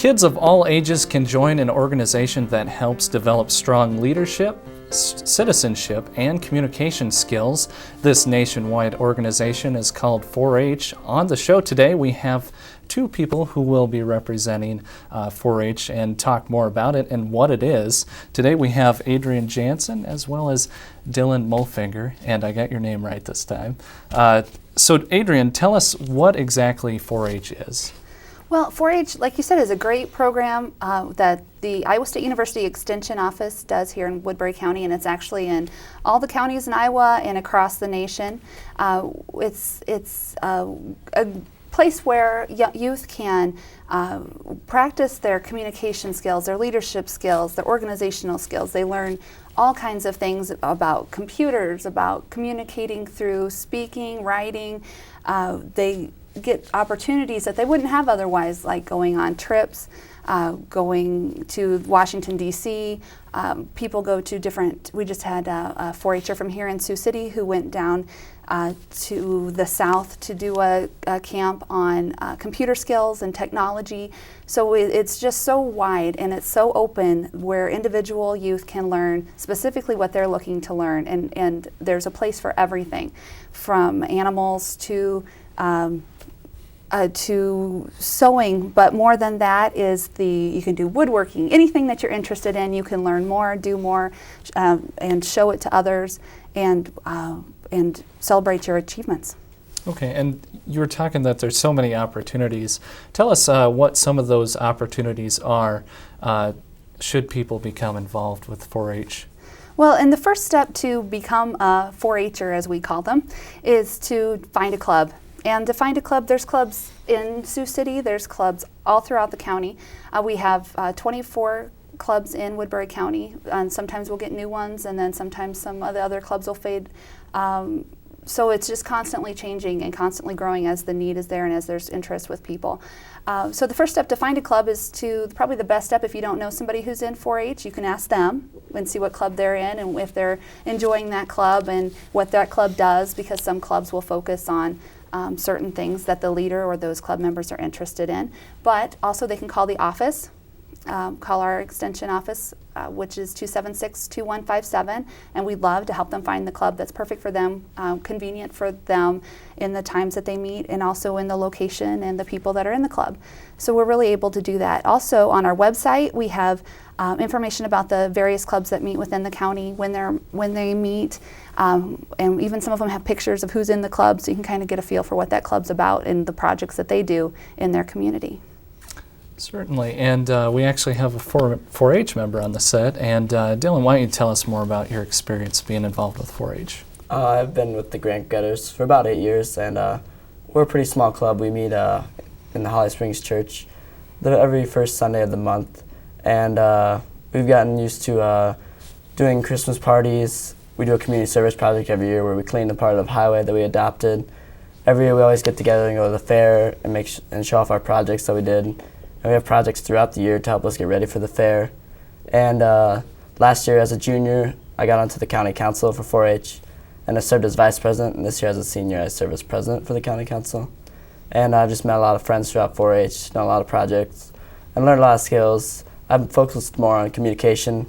Kids of all ages can join an organization that helps develop strong leadership, citizenship, and communication skills. This nationwide organization is called 4-H. On the show today, we have two people who will be representing 4-H and talk more about it and what it is. Today we have Adrian Jansen as well as Dylan Mofinger, and I got your name right this time. So Adrian, tell us what exactly 4-H is. Well, 4-H, like you said, is a great program that the Iowa State University Extension Office does here in Woodbury County, and it's actually in all the counties in Iowa and across the nation. It's a place where youth can practice their communication skills, their leadership skills, their organizational skills. They learn all kinds of things about computers, about communicating through speaking, writing. They get opportunities that they wouldn't have otherwise, like going on trips, going to Washington, D.C. People go to different, we just had a 4-H'er from here in Sioux City who went down to the south to do a camp on computer skills and technology. So it's just so wide and it's so open where individual youth can learn specifically what they're looking to learn, and there's a place for everything from animals to sewing, but more than that is you can do woodworking. Anything that you're interested in, you can learn more, do more, and show it to others, and celebrate your achievements. Okay, and you were talking that there's so many opportunities. Tell us what some of those opportunities are should people become involved with 4-H. Well, and the first step to become a 4-H'er, as we call them, is to find a club. And to find a club, there's clubs in Sioux City, there's clubs all throughout the county. We have 24 clubs in Woodbury County, and sometimes we'll get new ones, and then sometimes some of the other clubs will fade. So it's just constantly changing and constantly growing as the need is there and as there's interest with people. So the first step to find a club is probably the best step if you don't know somebody who's in 4-H, you can ask them and see what club they're in and if they're enjoying that club and what that club does, because some clubs will focus on certain things that the leader or those club members are interested in. But also they can call the office, call our extension office, which is 276-2157, and we'd love to help them find the club that's perfect for them, convenient for them in the times that they meet, and also in the location and the people that are in the club. So we're really able to do that. Also on our website we have information about the various clubs that meet within the county, when they meet, and even some of them have pictures of who's in the club, so you can kind of get a feel for what that club's about and the projects that they do in their community. Certainly, and we actually have a 4-H member on the set, and Dylan, why don't you tell us more about your experience being involved with 4-H? I've been with the Grant Getters for about 8 years, and we're a pretty small club. We meet in the Holly Springs Church every first Sunday of the month, and we've gotten used to doing Christmas parties. We do a community service project every year where we clean the part of the highway that we adopted. Every year we always get together and go to the fair and show off our projects that we did. And we have projects throughout the year to help us get ready for the fair. And last year as a junior, I got onto the county council for 4-H, and I served as vice president, and this year as a senior, I serve as president for the county council. And I've just met a lot of friends throughout 4-H, done a lot of projects, and learned a lot of skills. I've focused more on communication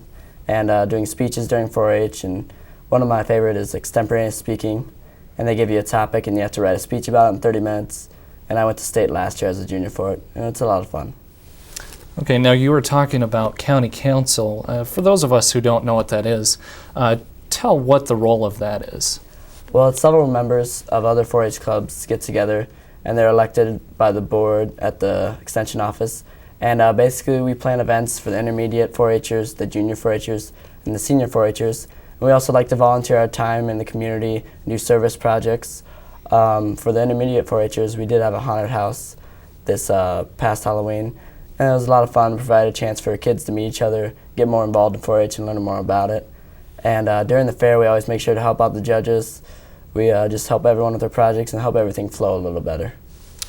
and doing speeches during 4-H, and one of my favorite is extemporaneous speaking, and they give you a topic and you have to write a speech about it in 30 minutes. And I went to state last year as a junior for it, and it's a lot of fun. Okay, now you were talking about county council. For those of us who don't know what that is, tell what the role of that is. Well, it's several members of other 4-H clubs get together, and they're elected by the board at the extension office. And basically we plan events for the intermediate 4-H'ers, the junior 4-H'ers, and the senior 4-H'ers. And we also like to volunteer our time in the community and do service projects. For the intermediate 4-H'ers, we did have a haunted house this past Halloween, and it was a lot of fun. Provided a chance for kids to meet each other, get more involved in 4-H, and learn more about it. And during the fair, we always make sure to help out the judges. We just help everyone with their projects and help everything flow a little better.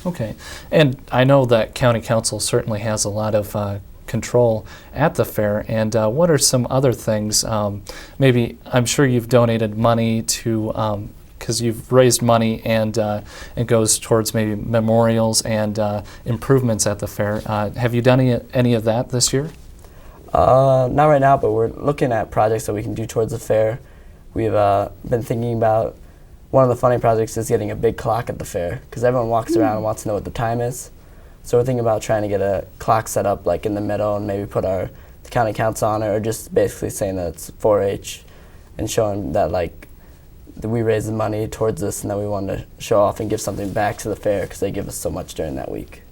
Okay, and I know that county council certainly has a lot of control at the fair, and what are some other things? Maybe I'm sure you've donated money to because you've raised money and it goes towards maybe memorials and improvements at the fair. Have you done any of that this year? Not right now, but we're looking at projects that we can do towards the fair. We've been thinking about, one of the funny projects is getting a big clock at the fair, because everyone walks around and wants to know what the time is. So we're thinking about trying to get a clock set up like in the middle and maybe put the county counts on it, or just basically saying that it's 4-H and showing that that we raised the money towards this and that we wanted to show off and give something back to the fair because they give us so much during that week.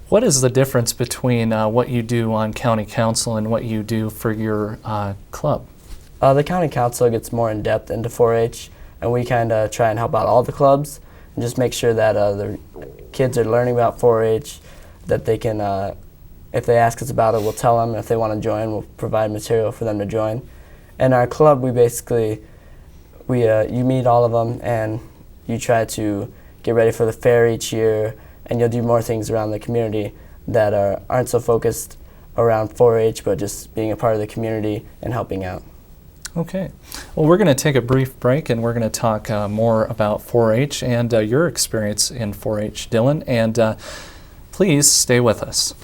What is the difference between what you do on county council and what you do for your club? The county council gets more in depth into 4-H, and we kind of try and help out all the clubs and just make sure that the kids are learning about 4-H, that they can, if they ask us about it, we'll tell them. If they want to join, we'll provide material for them to join. And our club, you meet all of them and you try to get ready for the fair each year, and you'll do more things around the community that aren't so focused around 4-H, but just being a part of the community and helping out. Okay. Well, we're going to take a brief break and we're going to talk more about 4-H and your experience in 4-H, Dylan, and please stay with us.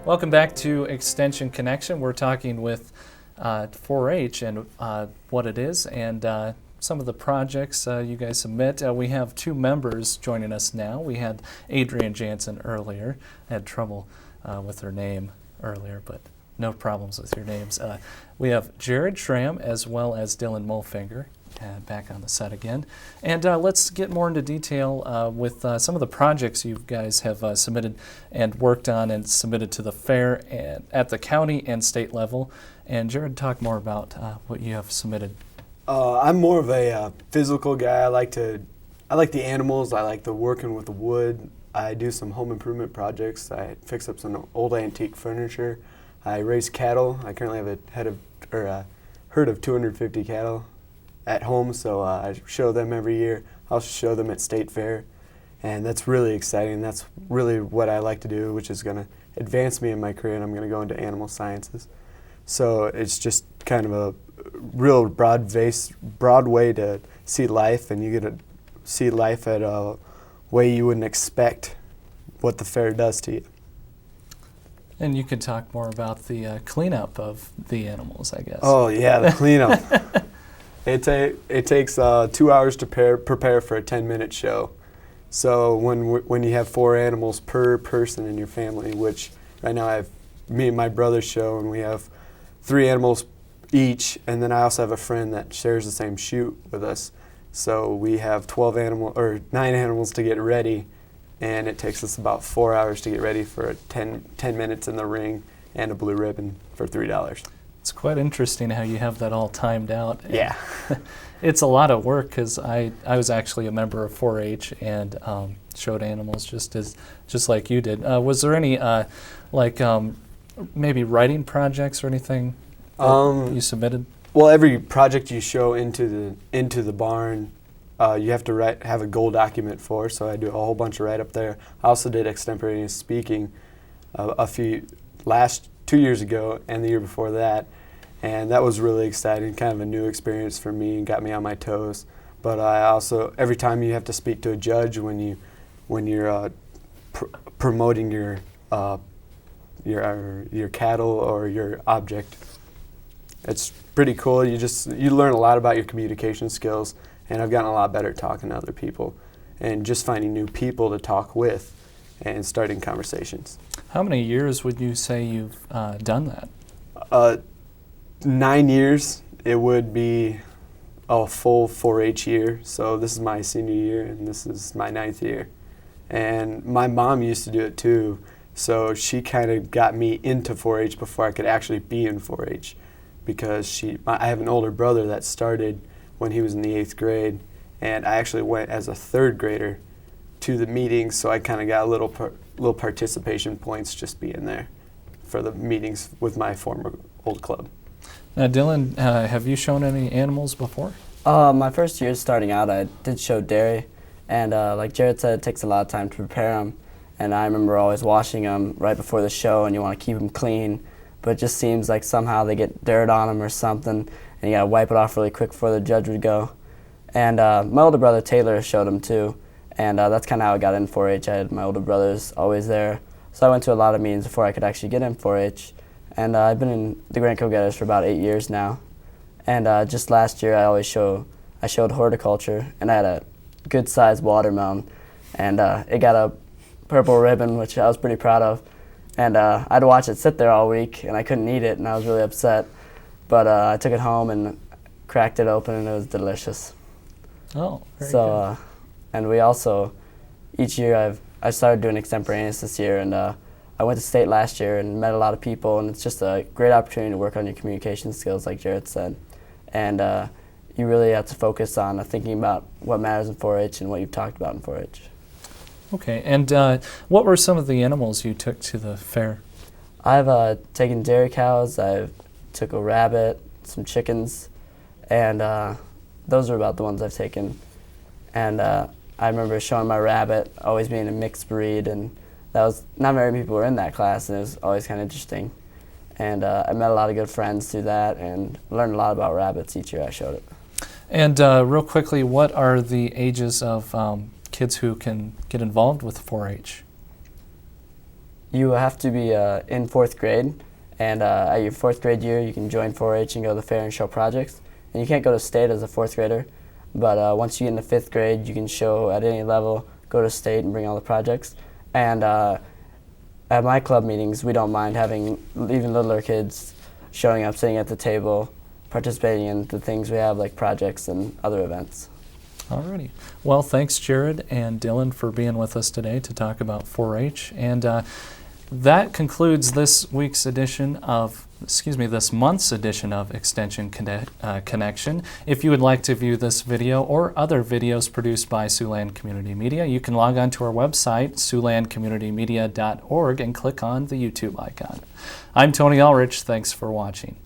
Welcome back to Extension Connection. We're talking with 4-H and what it is and some of the projects you guys submit. We have two members joining us now. We had Adrienne Jansen earlier. I had trouble with her name earlier, but no problems with your names. We have Jared Schramm as well as Dylan Mulfinger. Back on the set again. And let's get more into detail with some of the projects you guys have submitted and worked on and submitted to the fair and at the county and state level. And Jared, talk more about what you have submitted. I'm more of a physical guy. I like the animals. I like the working with the wood. I do some home improvement projects. I fix up some old antique furniture. I raise cattle. I currently have a herd of 250 cattle at home, so I show them every year. I'll show them at State Fair, and that's really exciting. That's really what I like to do, which is going to advance me in my career, and I'm going to go into animal sciences. So it's just kind of a real broad way to see life, and you get to see life at a way you wouldn't expect what the fair does to you. And you can talk more about the cleanup of the animals, I guess. Oh yeah, the cleanup. It takes 2 hours to prepare for a 10-minute show. So when you have 4 animals per person in your family, which right now I have me and my brother's show, and we have 3 animals each, and then I also have a friend that shares the same chute with us. So we have 9 animals to get ready, and it takes us about 4 hours to get ready for 10 minutes in the ring and a blue ribbon for $3. It's quite interesting how you have that all timed out. Yeah. It's a lot of work because I was actually a member of 4-H and showed animals just like you did. Was there any maybe writing projects or anything that you submitted? Well, every project you show into the barn, you have to have a goal document for. So I do a whole bunch of write up there. I also did extemporaneous speaking 2 years ago and the year before that, and that was really exciting, kind of a new experience for me and got me on my toes. But I also, every time you have to speak to a judge when you're promoting your cattle or your object, it's pretty cool. You learn a lot about your communication skills, and I've gotten a lot better at talking to other people and just finding new people to talk with and starting conversations. How many years would you say you've done that? 9 years. It would be a full 4-H year. So this is my senior year, and this is my 9th year. And my mom used to do it too. So she kind of got me into 4-H before I could actually be in 4-H, because I have an older brother that started when he was in the 8th grade, and I actually went as a 3rd grader to the meetings, so I kind of got little participation points just being there for the meetings with my old club. Now, Dylan, have you shown any animals before? My first year starting out, I did show dairy, and like Jared said, it takes a lot of time to prepare them. And I remember always washing them right before the show, and you want to keep them clean, but it just seems like somehow they get dirt on them or something, and you gotta wipe it off really quick before the judge would go. And my older brother Taylor showed them too, and that's kind of how I got in 4-H. I had my older brothers always there, so I went to a lot of meetings before I could actually get in 4-H. And I've been in the Grand Go-Getters for about 8 years now. And just last year I showed horticulture, and I had a good-sized watermelon, and it got a purple ribbon, which I was pretty proud of. And I'd watch it sit there all week, and I couldn't eat it, and I was really upset. But I took it home and cracked it open, and it was delicious. Oh, very So, and we also, each year I started doing extemporaneous this year, and I went to state last year and met a lot of people, and it's just a great opportunity to work on your communication skills, like Jared said. And you really have to focus on thinking about what matters in 4-H and what you've talked about in 4-H. Okay, and what were some of the animals you took to the fair? I've taken dairy cows, I've took a rabbit, some chickens, and those are about the ones I've taken. And I remember showing my rabbit always being a mixed breed, and that was not very many people were in that class, and it was always kind of interesting. And I met a lot of good friends through that, and learned a lot about rabbits each year I showed it. And real quickly, what are the ages of kids who can get involved with 4-H? You have to be in 4th grade, and at your 4th grade year you can join 4-H and go to the fair and show projects. And you can't go to state as a 4th grader, but once you get into 5th grade you can show at any level, go to state and bring all the projects. And at my club meetings we don't mind having even littler kids showing up, sitting at the table, participating in the things we have like projects and other events. Alrighty. Well, thanks Jared and Dylan for being with us today to talk about 4-H. And that concludes this month's edition of Extension Connection. If you would like to view this video or other videos produced by Siouxland Community Media, you can log on to our website, siouxlandcommunitymedia.org, and click on the YouTube icon. I'm Tony Ulrich. Thanks for watching.